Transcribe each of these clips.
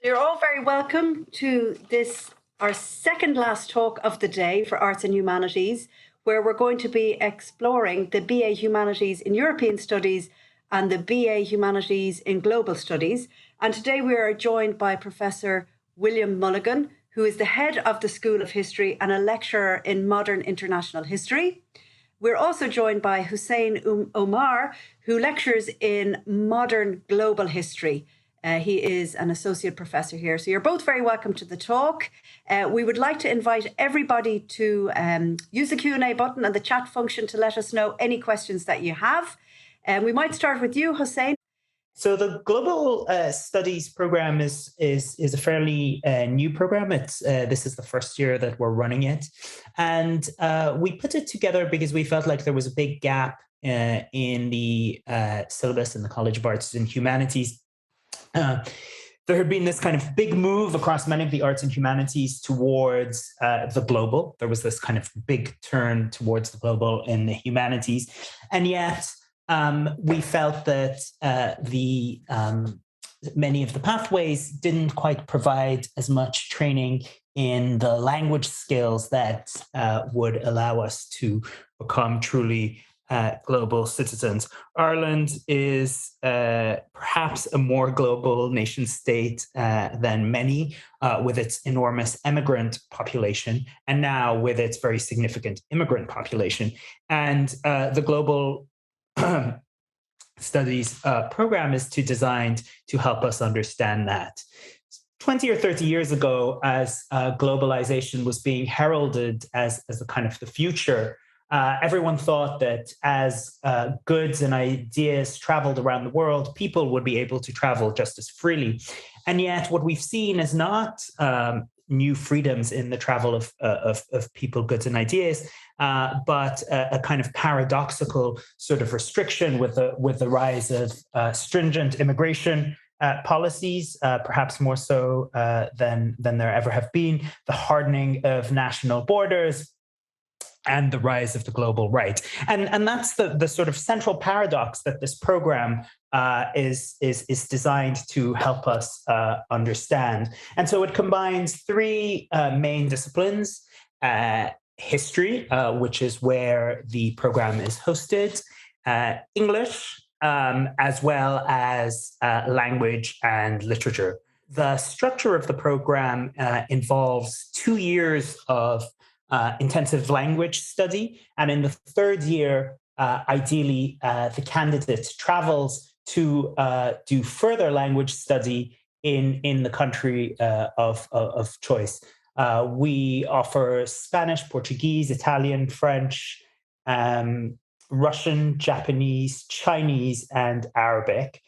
You're all very welcome to this, our second last talk of the day for Arts and Humanities, where we're going to be exploring the BA Humanities in European Studies and the BA Humanities in Global Studies. And today we are joined by Professor William Mulligan, who is the head of the School of History and a lecturer in Modern International History. We're also joined by Hussein Omar, who lectures in Modern Global History. He is an associate professor here. So you're both very welcome to the talk. We would like to invite everybody to use the Q&A button and the chat function to let us know any questions that you have. We might start with you, Hussein. So the Global Studies program is a fairly new program. This is the first year that we're running it. And we put it together because we felt like there was a big gap in the syllabus in the College of Arts and Humanities. There had been this kind of big move across many of the arts and humanities towards the global. There was this kind of big turn towards the global in the humanities. And yet we felt that many of the pathways didn't quite provide as much training in the language skills that would allow us to become truly global citizens. Ireland is perhaps a more global nation state than many, with its enormous emigrant population, and now with its very significant immigrant population. And the Global Studies program is designed to help us understand that. 20 or 30 years ago, as globalization was being heralded as a kind of the future, everyone thought that as goods and ideas traveled around the world, people would be able to travel just as freely. And yet what we've seen is not new freedoms in the travel of people, goods, and ideas, but a kind of paradoxical sort of restriction with the rise of stringent immigration policies, perhaps more so than there ever have been, the hardening of national borders, and the rise of the global right. And that's the sort of central paradox that this program is designed to help us understand. And so it combines three main disciplines: history, which is where the program is hosted, English, as well as language and literature. The structure of the program involves 2 years of intensive language study. And in the third year, ideally, the candidate travels to do further language study in the country of choice. We offer Spanish, Portuguese, Italian, French, Russian, Japanese, Chinese, and Arabic,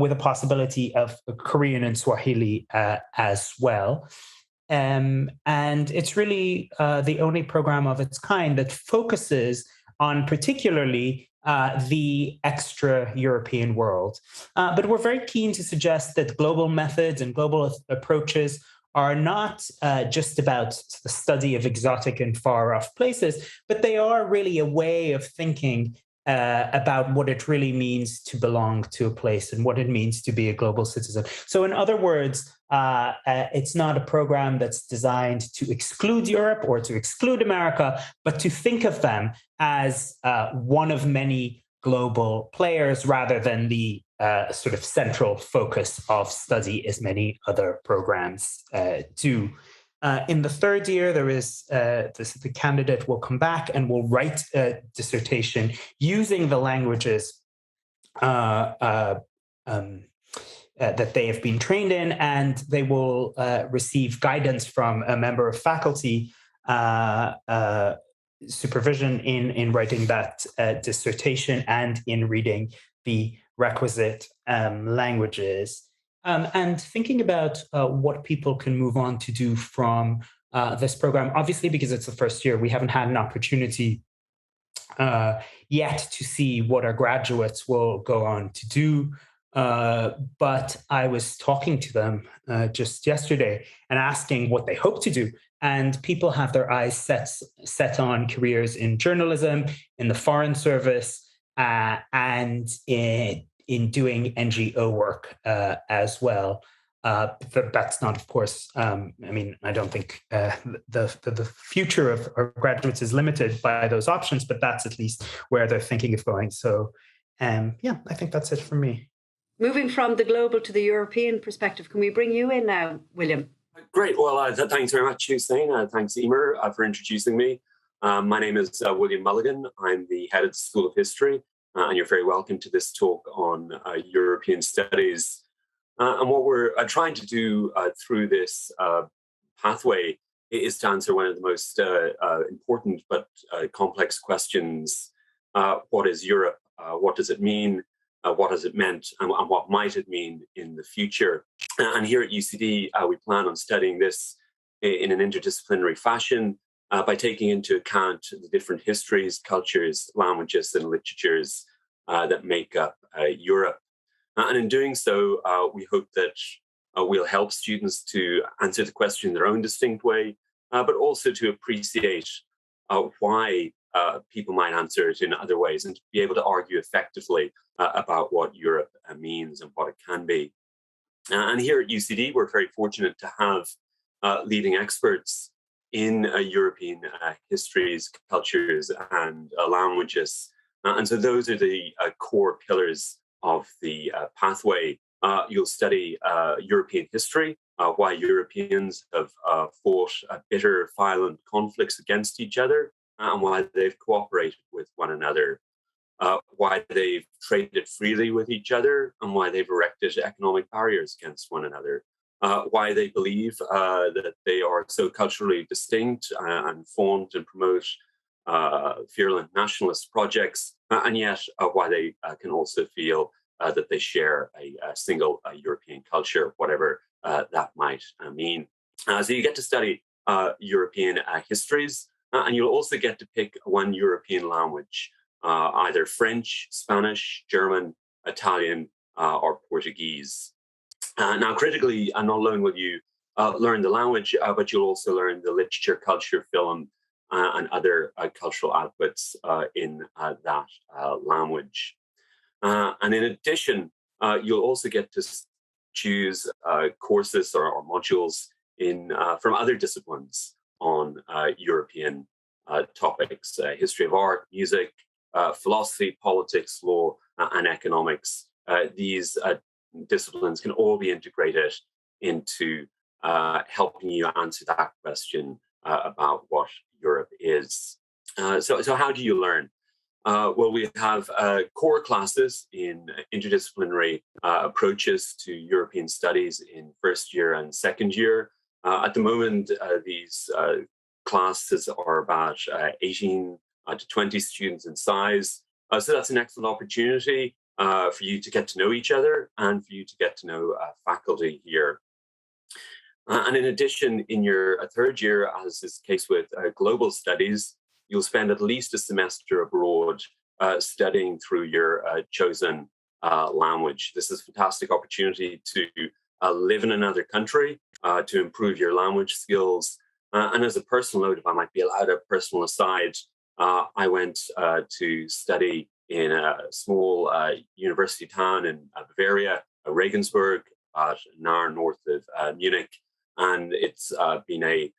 with a possibility of Korean and Swahili as well. And it's really the only program of its kind that focuses on particularly the extra-European world. But we're very keen to suggest that global methods and global approaches are not just about the study of exotic and far-off places, but they are really a way of thinking about what it really means to belong to a place and what it means to be a global citizen. So in other words, it's not a program that's designed to exclude Europe or to exclude America, but to think of them as one of many global players rather than the sort of central focus of study as many other programs do. In the third year, there is the candidate will come back and will write a dissertation using the languages that they have been trained in, and they will receive guidance from a member of faculty supervision in writing that dissertation and in reading the requisite languages. And thinking about what people can move on to do from this program, obviously, because it's the first year, we haven't had an opportunity yet to see what our graduates will go on to do. But I was talking to them just yesterday and asking what they hope to do. And people have their eyes set on careers in journalism, in the Foreign Service, and in doing NGO work as well. That's not, of course, I don't think the future of our graduates is limited by those options, but that's at least where they're thinking of going. So, I think that's it for me. Moving from the global to the European perspective, can we bring you in now, William? Great. Well, thanks very much, Hussein. Thanks, Emer, for introducing me. My name is William Mulligan. I'm the head of the School of History, and you're very welcome to this talk on European studies. And what we're trying to do through this pathway is to answer one of the most important but complex questions. What is Europe? What does it mean? What has it meant? And what might it mean in the future? And here at UCD, we plan on studying this in an interdisciplinary fashion by taking into account the different histories, cultures, languages, and literatures that make up Europe. And in doing so, we hope that we'll help students to answer the question in their own distinct way, but also to appreciate why people might answer it in other ways and to be able to argue effectively about what Europe means and what it can be. And here at UCD, we're very fortunate to have leading experts in European histories, cultures, and languages. And so those are the core pillars of the pathway. You'll study European history, why Europeans have fought bitter, violent conflicts against each other, and why they've cooperated with one another, why they've traded freely with each other, and why they've erected economic barriers against one another, why they believe that they are so culturally distinct and flaunt and promote virulent nationalist projects, and yet why they can also feel that they share a single European culture, whatever that might mean. So you get to study European histories, and you'll also get to pick one European language, either French, Spanish, German, Italian, or Portuguese. Now, critically, not alone will you learn the language, but you'll also learn the literature, culture, film, and other cultural outputs in that language. And in addition, you'll also get to choose courses or modules from other disciplines on European topics, history of art, music, philosophy, politics, law, and economics. These disciplines can all be integrated into helping you answer that question about what Europe is. So how do you learn? Well, we have core classes in interdisciplinary approaches to European studies in first year and second year. At the moment, these classes are about 18 to 20 students in size. So that's an excellent opportunity for you to get to know each other and for you to get to know faculty here. And in addition, in your third year, as is the case with global studies, you'll spend at least a semester abroad studying through your chosen language. This is a fantastic opportunity to live in another country, to improve your language skills. And as a personal note, if I might be allowed a personal aside, I went to study in a small university town in Bavaria, Regensburg, about an hour north of Munich. And it's been a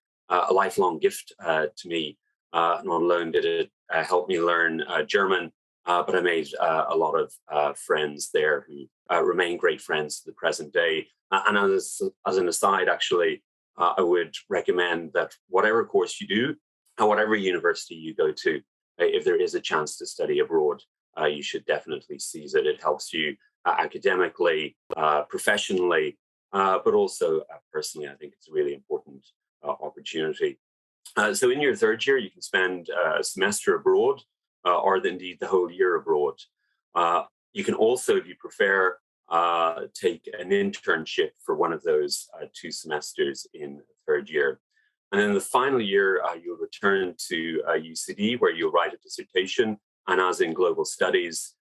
lifelong gift to me. Not alone did it help me learn German, but I made a lot of friends there who remain great friends to the present day. And as an aside, actually, I would recommend that whatever course you do, and whatever university you go to, if there is a chance to study abroad, you should definitely seize it. It helps you academically, professionally, but also personally. I think it's a really important opportunity. So in your third year, you can spend a semester abroad, or indeed the whole year abroad. You can also, if you prefer, take an internship for one of those 2 semesters in the third year. And in the final year, you'll return to UCD, where you'll write a dissertation. And as in global studies,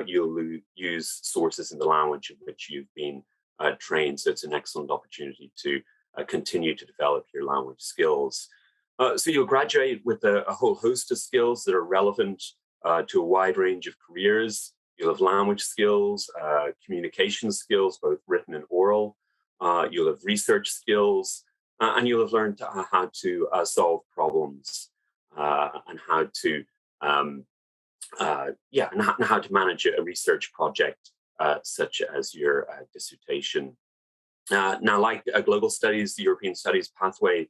you'll use sources in the language in which you've been trained. So it's an excellent opportunity to continue to develop your language skills. So you'll graduate with a whole host of skills that are relevant to a wide range of careers. You'll have language skills, communication skills, both written and oral. you'll have research skills, and you'll have learned how to solve problems and how to and how to manage a research project such as your dissertation. Now, like global studies, the European Studies pathway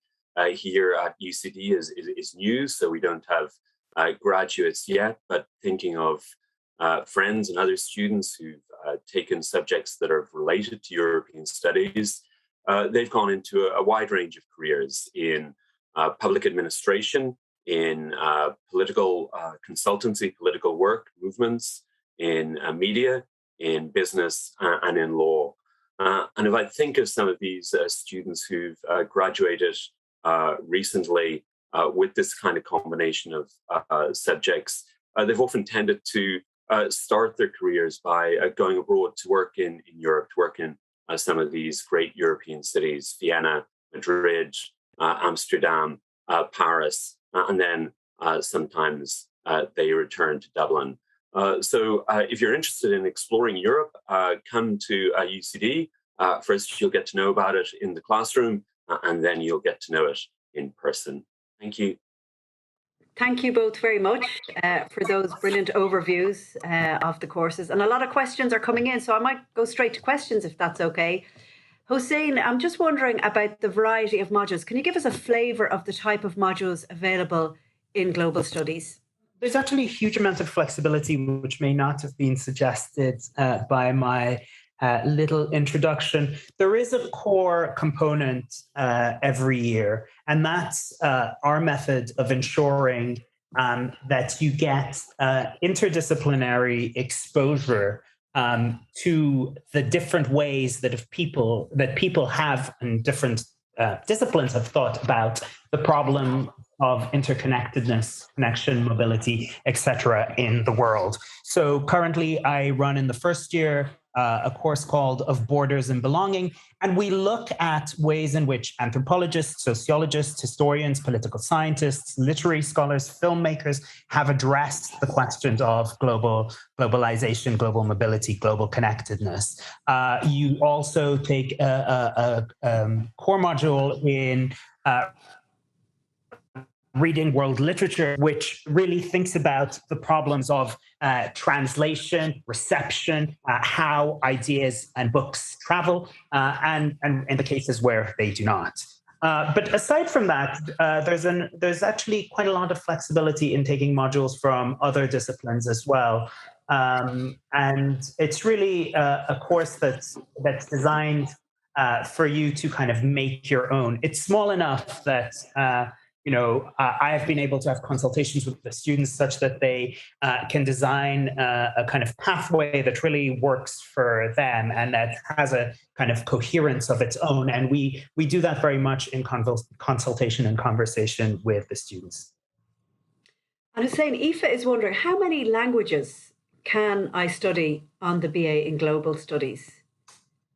here at UCD is new, so we don't have graduates yet, but thinking of friends and other students who've taken subjects that are related to European studies, they've gone into a wide range of careers in public administration, in political consultancy, political work, movements, in media, in business, and in law. And if I think of some of these students who've graduated recently with this kind of combination of subjects, they've often tended to start their careers by going abroad to work in Europe, to work in some of these great European cities, Vienna, Madrid, Amsterdam, Paris, and then sometimes they return to Dublin. So if you're interested in exploring Europe, come to UCD. First, you'll get to know about it in the classroom, and then you'll get to know it in person. Thank you. Thank you both very much for those brilliant overviews of the courses. And a lot of questions are coming in, so I might go straight to questions if that's okay. Hussein, I'm just wondering about the variety of modules. Can you give us a flavour of the type of modules available in global studies? There's actually a huge amount of flexibility, which may not have been suggested by my little introduction. There is a core component every year, and that's our method of ensuring that you get interdisciplinary exposure to the different ways that people have in different disciplines have thought about the problem of interconnectedness, connection, mobility, etc. in the world. So currently I run in the first year a course called Of Borders and Belonging, and we look at ways in which anthropologists, sociologists, historians, political scientists, literary scholars, filmmakers have addressed the questions of globalization, global mobility, global connectedness. You also take a core module in reading world literature, which really thinks about the problems of translation, reception, how ideas and books travel, and in the cases where they do not. But aside from that, there's actually quite a lot of flexibility in taking modules from other disciplines as well. And it's really a course that's designed for you to kind of make your own. It's small enough that I have been able to have consultations with the students such that they can design a kind of pathway that really works for them and that has a kind of coherence of its own. And we do that very much in consultation and conversation with the students. And Hussein, Aoife is wondering, how many languages can I study on the BA in Global Studies?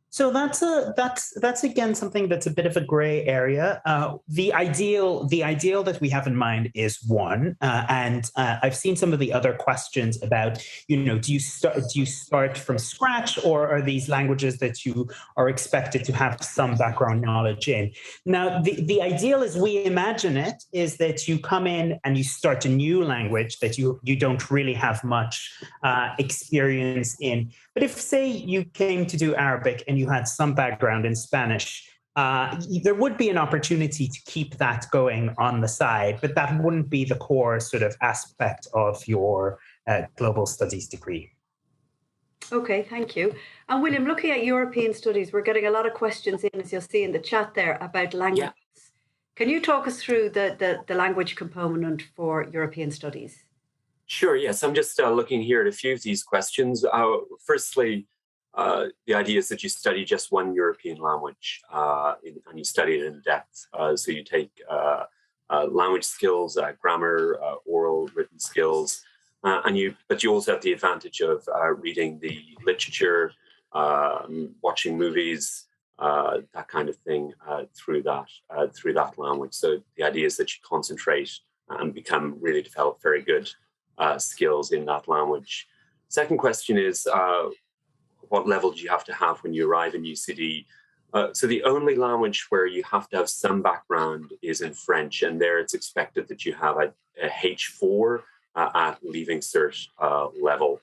So that's again something that's a bit of a gray area. The ideal that we have in mind is one, and I've seen some of the other questions about, do you start from scratch, or are these languages that you are expected to have some background knowledge in? Now, the ideal as we imagine it is that you come in and you start a new language that you don't really have much experience in. But if, say, you came to do Arabic and you had some background in Spanish, there would be an opportunity to keep that going on the side, but that wouldn't be the core sort of aspect of your global studies degree. Okay, thank you. And William, looking at European studies, we're getting a lot of questions in, as you'll see in the chat there, about languages. Yeah. Can you talk us through the language component for European studies? Sure, yes. I'm just looking here at a few of these questions. Firstly, the idea is that you study just one European language and you study it in depth. So you take language skills, grammar, oral, written skills, but you also have the advantage of reading the literature, watching movies, that kind of thing through that language. So the idea is that you concentrate and really develop very good skills in that language. Second question is, what level do you have to have when you arrive in UCD? So the only language where you have to have some background is in French, and there it's expected that you have a H4 at Leaving Cert level.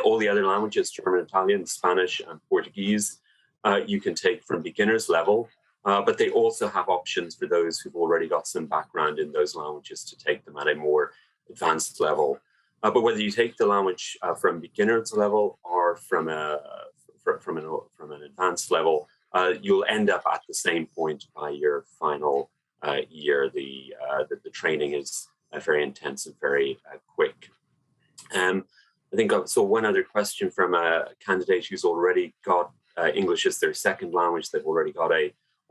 All the other languages, German, Italian, Spanish, and Portuguese, you can take from beginner's level, but they also have options for those who've already got some background in those languages to take them at a more advanced level. But whether you take the language from beginner's level or from an advanced level, you'll end up at the same point by your final year. The training is very intense and very quick. I think I saw one other question from a candidate who's already got English as their second language. They've already got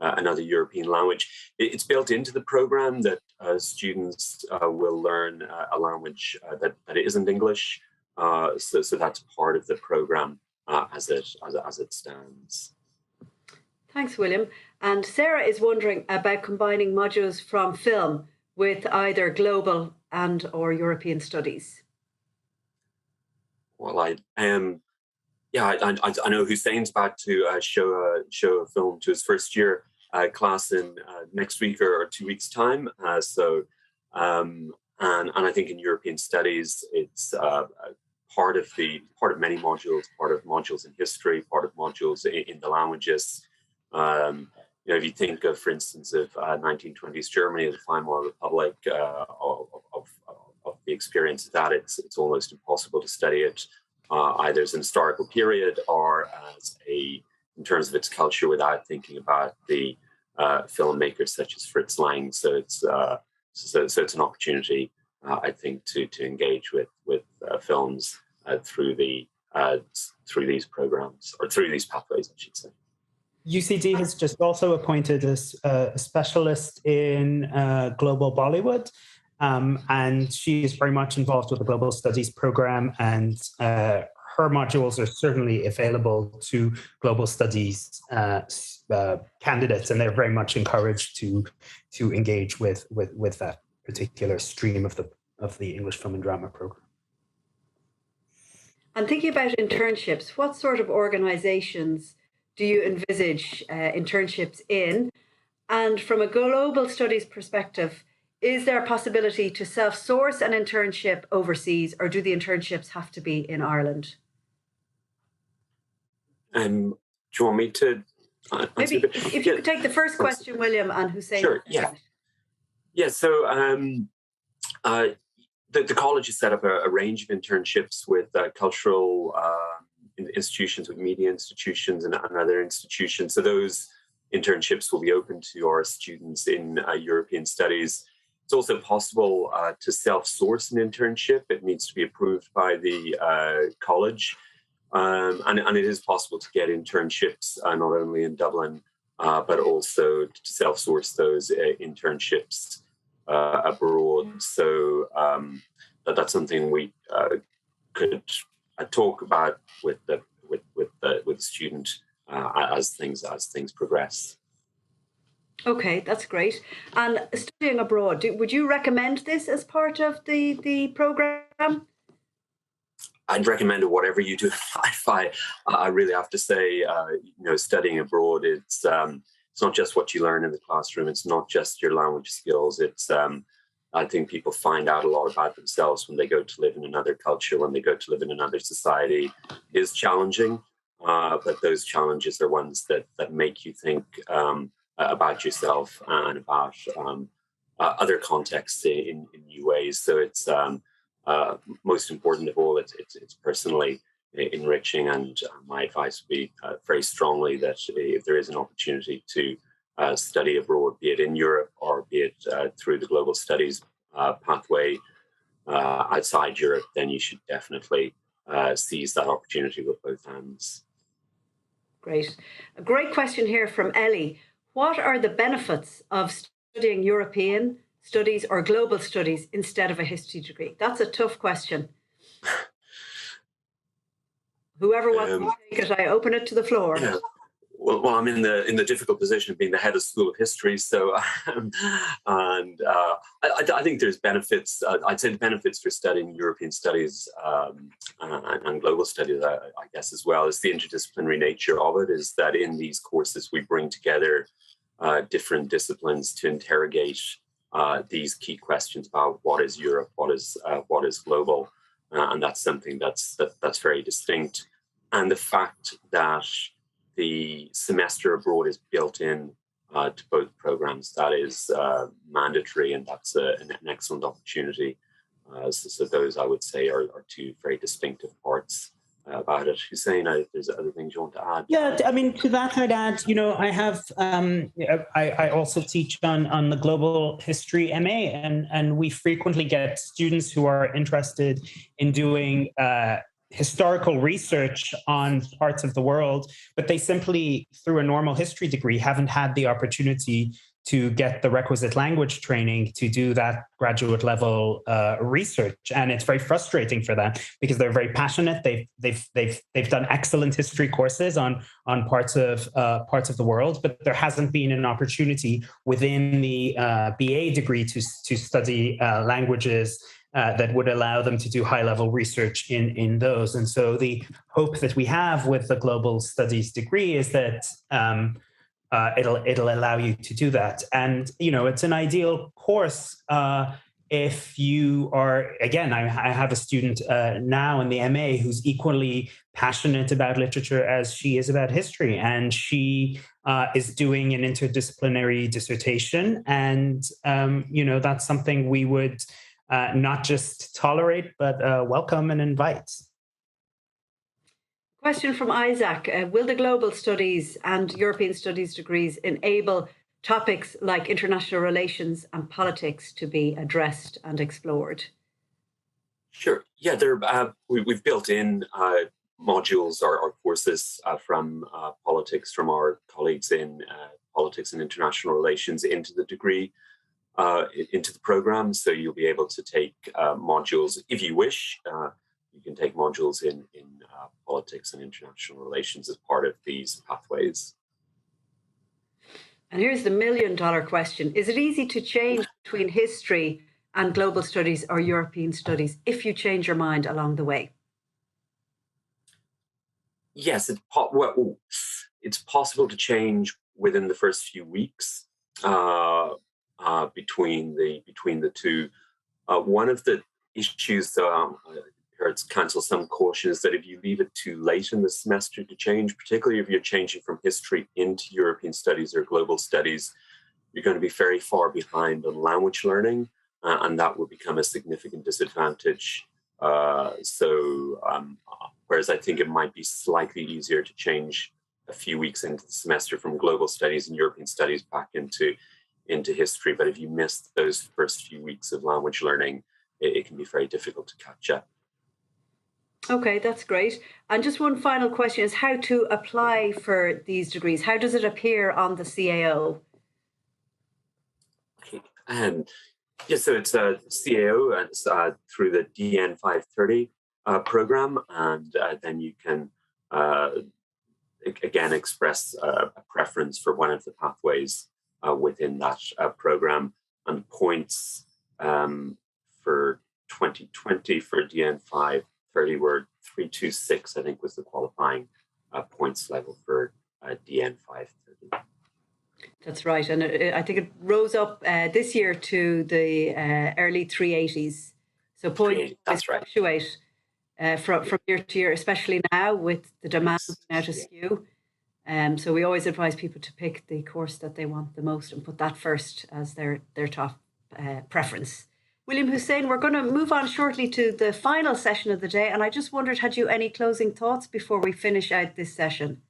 another European language. It's built into the program that students will learn a language that isn't English. So that's part of the program as it stands. Thanks, William. And Sarah is wondering about combining modules from film with either global and or European studies. Well, I know Hussein's about to show a film to his first year class in next week or 2 weeks' time. And I think in European studies, it's part of many modules, part of modules in history, part of modules in the languages. If you think of, for instance, of 1920s Germany, the Weimar Republic, of the experience of that, it's almost impossible to study it either as an historical period or in terms of its culture without thinking about the filmmakers such as Fritz Lang. So it's an opportunity, I think, to engage with films through these programs, or through these pathways, I should say. UCD has just also appointed a specialist in global Bollywood, and she is very much involved with the Global Studies program, and her modules are certainly available to Global Studies candidates, and they're very much encouraged to engage with that particular stream of the English Film and Drama program. And thinking about internships, what sort of organizations do you envisage internships in? And from a global studies perspective, is there a possibility to self-source an internship overseas, or do the internships have to be in Ireland? Do you want me to maybe if you could take the first question, William, and Hussein. Sure, yeah. Yeah, so the college has set up a range of internships with cultural institutions, with media institutions and other institutions. So those internships will be open to our students in European studies. It's also possible to self-source an internship. It needs to be approved by the college. And it is possible to get internships not only in Dublin, but also to self-source those internships abroad. So that's something we could talk about with the student as things progress. Okay, that's great. And studying abroad, would you recommend this as part of the program? I'd recommend whatever you do. If I really have to say, studying abroad, it's not just what you learn in the classroom. It's not just your language skills. It's I think people find out a lot about themselves when they go to live in another culture, when they go to live in another society. It is challenging, but those challenges are ones that make you think about yourself and about other contexts in new ways. So it's most important of all, it's personally enriching. And my advice would be very strongly that if there is an opportunity to study abroad, be it in Europe or be it through the global studies pathway outside Europe, then you should definitely seize that opportunity with both hands. Great. A great question here from Ellie. What are the benefits of studying European studies or global studies instead of a history degree? That's a tough question. Whoever wants to take it, I open it to the floor. Yeah. Well, I'm in the difficult position of being the head of School of History, so I think there's benefits. I'd say the benefits for studying European studies and global studies, I guess, as well, is the interdisciplinary nature of it. Is that in these courses we bring together different disciplines to interrogate these key questions about what is Europe, what is global, and that's something that's very distinct. And the fact that the semester abroad is built in to both programs, that is mandatory, and that's an excellent opportunity. So those, I would say, are two very distinctive parts about it. Hussein, if there's other things you want to add? Yeah, I mean, to that I'd add, I have, I also teach on the global history MA, and we frequently get students who are interested in doing historical research on parts of the world, but they simply, through a normal history degree, haven't had the opportunity to get the requisite language training to do that graduate level research, and it's very frustrating for them because they're very passionate. They've done excellent history courses on parts of the world, but there hasn't been an opportunity within the BA degree to study languages that would allow them to do high-level research in those. And so the hope that we have with the global studies degree is that it'll allow you to do that. And it's an ideal course if you are, again, I have a student now in the MA who's equally passionate about literature as she is about history, and she is doing an interdisciplinary dissertation, and that's something we would not just tolerate, but welcome and invite. Question from Isaac. Will the global studies and European studies degrees enable topics like international relations and politics to be addressed and explored? Sure. Yeah, we've built in modules or courses from politics from our colleagues in politics and international relations into the degree. Into the program, so you'll be able to take modules if you wish. You can take modules in politics and international relations as part of these pathways. And here's the $1 million question. Is it easy to change between history and global studies or European studies if you change your mind along the way? Yes, it's possible to change within the first few weeks. Between the two. One of the issues to cancel some caution is that if you leave it too late in the semester to change, particularly if you're changing from history into European studies or global studies, you're going to be very far behind on language learning, and that will become a significant disadvantage. Whereas I think it might be slightly easier to change a few weeks into the semester from global studies and European studies back into history. But if you miss those first few weeks of language learning, it can be very difficult to catch up. Okay, that's great. And just one final question is how to apply for these degrees. How does it appear on the CAO? Okay. So it's a CAO, and it's through the DN530 program, and then you can again express a preference for one of the pathways within that program, and points for 2020 for DN530 were 326, I think was the qualifying points level for DN530. That's right, and I think it rose up this year to the early 380s. So points fluctuate from year to year, especially now with the demand out askew. So we always advise people to pick the course that they want the most and put that first as their top preference. William Hussein, we're going to move on shortly to the final session of the day, and I just wondered, had you any closing thoughts before we finish out this session?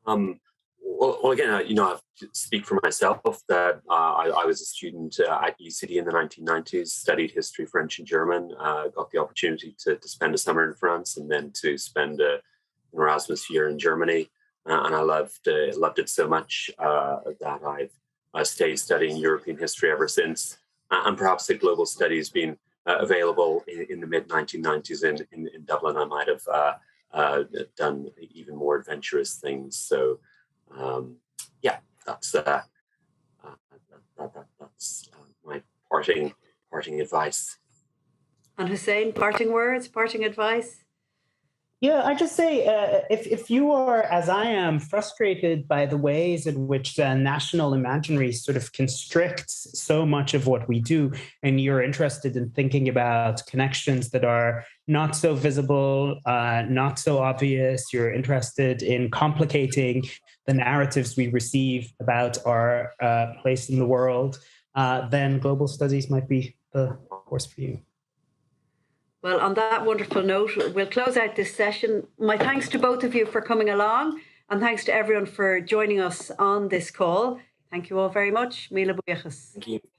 Well, again, I have to speak for myself that I was a student at UCD in the 1990s, studied history, French and German, got the opportunity to spend a summer in France and then to spend an Erasmus year in Germany. And I loved it so much that I've stayed studying European history ever since. And perhaps the global studies being available in the mid-1990s in Dublin, I might have done even more adventurous things. So yeah, that's my parting advice. And Hussein, parting words, parting advice? Yeah, I just say if you are, as I am, frustrated by the ways in which the national imaginary sort of constricts so much of what we do, and you're interested in thinking about connections that are not so visible, not so obvious, you're interested in complicating the narratives we receive about our place in the world, then global studies might be the course for you. Well, on that wonderful note, we'll close out this session. My thanks to both of you for coming along, and thanks to everyone for joining us on this call. Thank you all very much. Míle buíochas. Thank you.